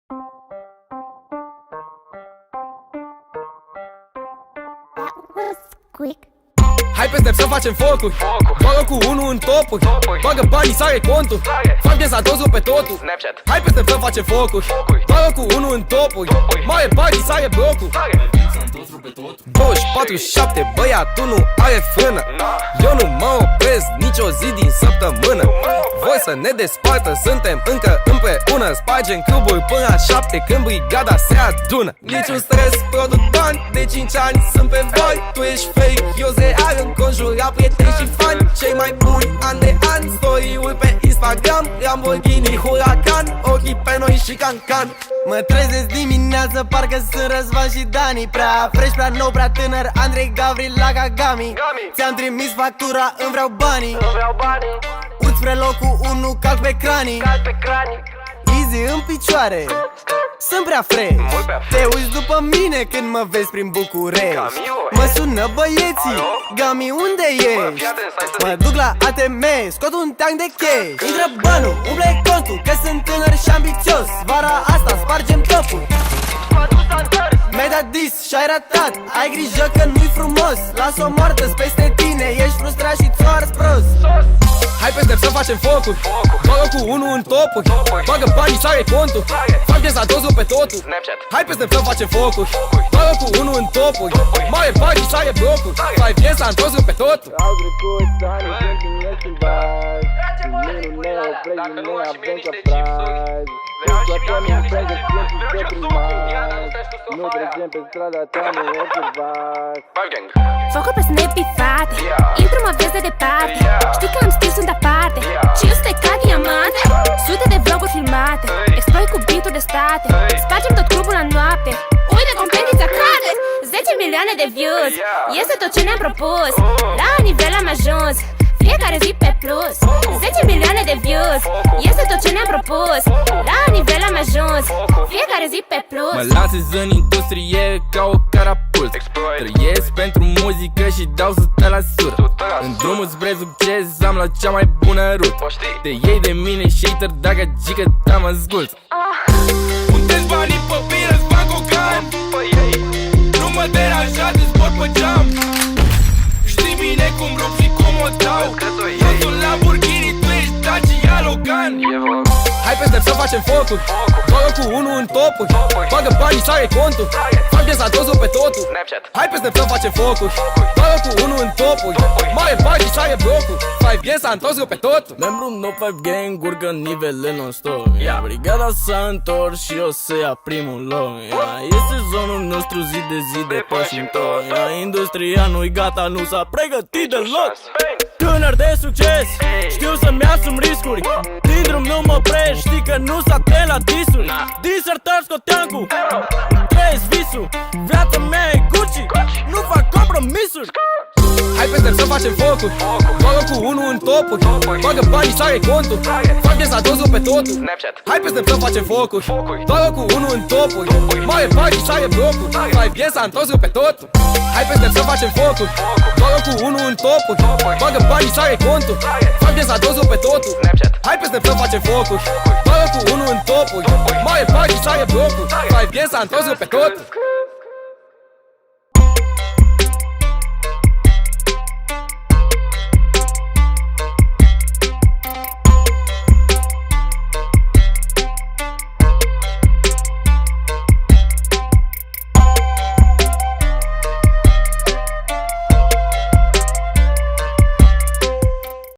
Quick. Hai pe step să facem focuri. Bagă cu unul în topuri. Bagă banii, sare contul. Fac piesa dozul pe totul. Hai pe step să facem focuri. Bagă cu unul în topuri. Mare banii, sare blocul. 24/7, băiatul nu are frână. Eu nu mă opresc nicio zi din săptămână. Voi să ne despartă, suntem încă împreună. Spargem cluburi până la 7 când brigada se adună. Niciun stres, produc bani, de 5 ani sunt pe voi. Tu ești fake, eu zear, înconjurat prieteni și fani. Cei mai buni ani de ani, story-uri pe Instagram. Lamborghini, Huracan, ochii pe noi și Cancan. Mă trezesc dimineață, parcă sunt Răzvan și Dani. Prea fresh, prea nou, prea tânăr, Andrei Gavril la Gagami. Ți-am trimis factura, îmi vreau banii. Urc spre locul 1, calc pe cranii. Easy în picioare, sunt prea fresh. Te uiți după mine când mă vezi prin București. Mă sună băieții, Gami, unde ești? Mă duc la ATM, scot un tank de cash. Intră banul, umple contul, că sunt tânăr și ambițios. Vara asta spargem topul. Mi-ai dat dis și-ai ratat, ai grijă că nu-i frumos. Las-o moartă-ți peste tine, ești frustrat și ți-o arzi prost. Hai pe step să facem focuri. Bagă cu unul în topuri. Bagă banii, sare contul. Fac piesa dozul pe totul. Hai pe step să facem focuri. Bagă cu unul în topuri. Mare banii, sare blocul. Fai piesa în dozul pe totul. Au trecut ani, suntem neschimbați. Nu ne oprești, nu ne avem surprise. Scoatem în stradă, clienții deprimați. Nu trecem pe strada ta, nu observați. Focul pe Snappi, frate. Intru, mă vezi de departe. Știi că am stil, sunt aparte. Și eu sunt ca diamant. Sute de vloguri filmate. Exploi cu beat-uri de state. Spargem tot clubul la noapte. Uite, competiția crade. 10 milioane de views. Este tot ce ne-am propus. La nivel am ajuns. Fiecare zi pe plus. 10 milioane de views. Este tot ce ne-am propus. La nivel am ajuns. Fiecare zi pe plus. Mă lansez în industrie ca o carapult. Trăiesc pentru muzică și dau 100%. În drumul spre succes am la cea mai bună rută. Te iei de mine, hater, dacă gică te-am ascult. Unde-s banii pe biră-ți bag o gan. Nu mă deranja, te zbor pe geam. Știi bine cum rup și cum o dau. Eu sunt Lamborghini, tu ești Dacia Logan. Hai pe step să facem focuri. Bagă cu unul în topuri. Bagă banii, sare contul. Fac piesa dozul pe totul. Hai pe step să facem focuri. Bagă cu unul în topuri. Mare banii, sare blocul. Fai piesa în dozul pe totul. Membru No 5 Gang urcă nivele non-stop. Brigada s-a întors și o să ia primul loc. Este zonul nostru zi de zi de Washington. Industria nu-i gata, nu s-a pregătit deloc. Tânăr de succes, știu să-mi asum riscuri. Din drum nu mă oprești, știi că nu s-a la disuri. Disertar scoteam cu trăiesc visul. Viața mea e Gucci, nu fac compromisuri. Hai pe step să facem focuri. Bagă cu unul în topuri. Bagă banii, sare contul. Fac piesa dozul pe totul. Hai pe step să facem focuri. Bagă cu unul în topuri. Mare banii, sare blocul. Fai piesa în dozul pe totul. Hai pe step să facem focuri. Bagă cu unul în topuri. Bagă banii, sare contul. Fac piesa dozul pe totul. Hai pe step să facem focuri. Bagă cu unul în topuri. Mare banii, sare blocul. Fai piesa în dozul pe totul.